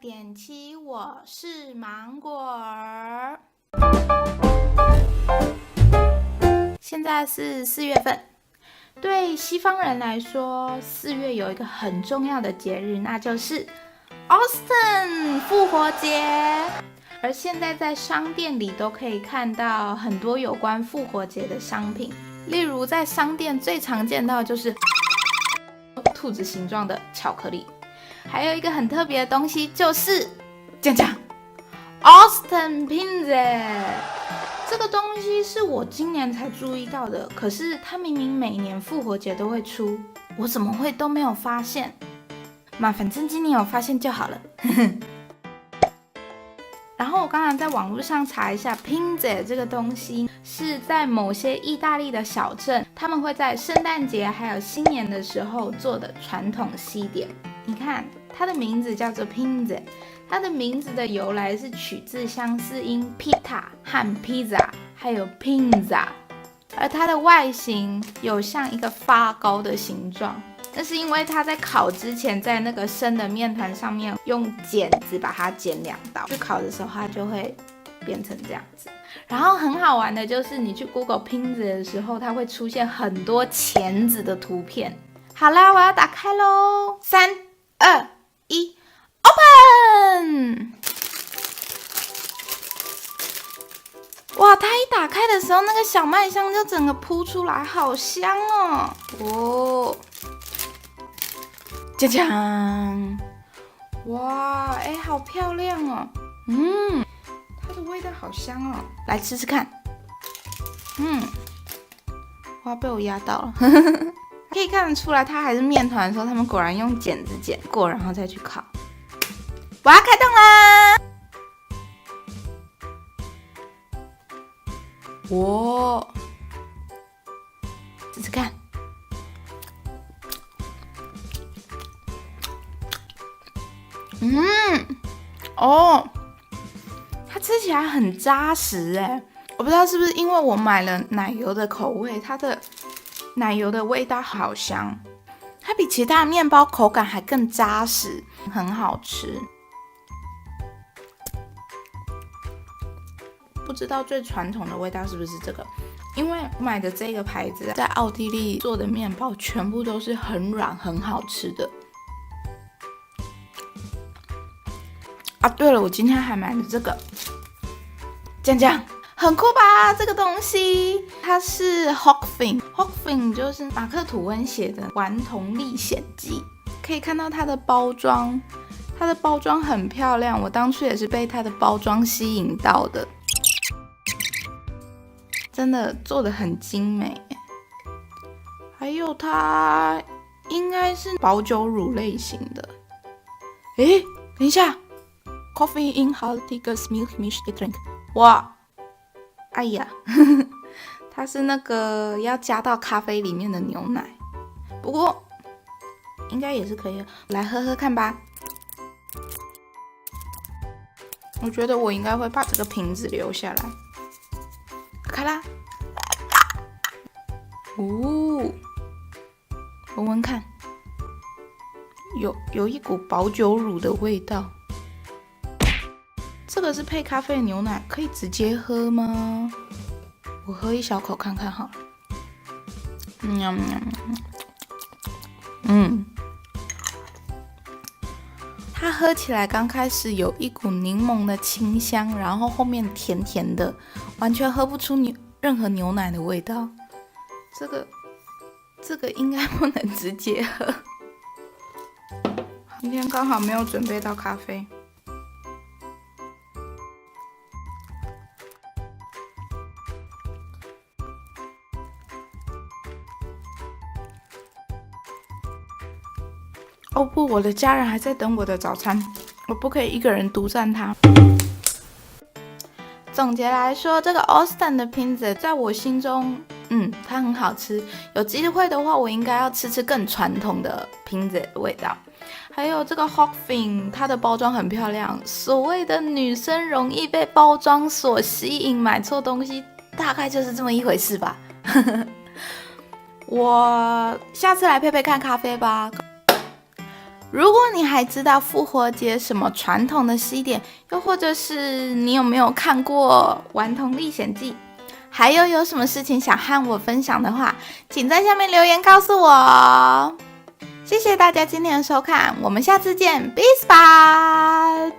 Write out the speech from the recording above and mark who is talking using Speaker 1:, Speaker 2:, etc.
Speaker 1: 92.7，我是芒果儿。现在是4月份，对西方人来说，4月有一个很重要的节日，那就是 Austen 复活节。而现在在商店里都可以看到很多有关复活节的商品，例如在商店最常见到的就是兔子形状的巧克力。还有一个很特别的东西，就是讲 Austen Pizza。这个东西是我今年才注意到的，可是它明明每年复活节都会出，我怎么会都没有发现？反正今年有发现就好了。然后我刚刚在网络上查一下 Pizza 这个东西，是在某些意大利的小镇，他们会在圣诞节还有新年的时候做的传统西点。你看，它的名字叫做 Pizza， 它的名字的由来是取自相似音 pita 和 pizza， 还有 pinza， 而它的外形有像一个发糕的形状，那是因为它在烤之前，在那个生的面团上面用剪子把它剪2刀，去烤的时候它就会变成这样子。然后很好玩的就是，你去 Google Pizza 的时候，它会出现很多钳子的图片。好啦，我要打开咯，3、2、1 ，Open！ 哇，它一打开的时候，那个小麦香就整个扑出来，好香哦！哦，锵锵！哇，好漂亮哦！它的味道好香哦，来吃吃看。哇，被我压到了。可以看得出来，它还是面团的时候，他们果然用剪子剪过，然后再去烤。我要开动啦！哇，试试看。它吃起来很扎实哎，我不知道是不是因为我买了奶油的口味，它的奶油的味道好香，它比其他的面包口感还更扎实，很好吃。不知道最传统的味道是不是这个？因为我买的这个牌子在奥地利做的面包全部都是很软很好吃的。对了，我今天还买了这个，酱酱。很酷吧？这个东西它是 Hochfing 就是马克吐温写的《顽童历险记》，可以看到它的包装，它的包装很漂亮，我当初也是被它的包装吸引到的，真的做得很精美。还有它应该是保酒乳类型的。等一下 ，Coffee in Haltiges Milch Mixed Drink， 哇！哎呀，它是那个要加到咖啡里面的牛奶，不过应该也是可以的，来喝喝看吧。我觉得我应该会把这个瓶子留下来。开啦！闻闻看，有一股保酒乳的味道。这个是配咖啡的牛奶，可以直接喝吗？我喝一小口看看好了。它喝起来刚开始有一股柠檬的清香，然后后面甜甜的，完全喝不出任何牛奶的味道。这个应该不能直接喝。今天刚好没有准备到咖啡。不，我的家人还在等我的早餐，我不可以一个人独占它。总结来说，这个 Austen 的 Pizza 在我心中，它很好吃。有机会的话，我应该要吃更传统的 Pizza 的味道。还有这个 Hochfing， 它的包装很漂亮。所谓的女生容易被包装所吸引，买错东西，大概就是这么一回事吧。我下次来配看咖啡吧。如果你还知道复活节什么传统的西点，又或者是你有没有看过《顽童历险记》，还有什么事情想和我分享的话，请在下面留言告诉我哦。谢谢大家今天的收看，我们下次见， Peace 吧。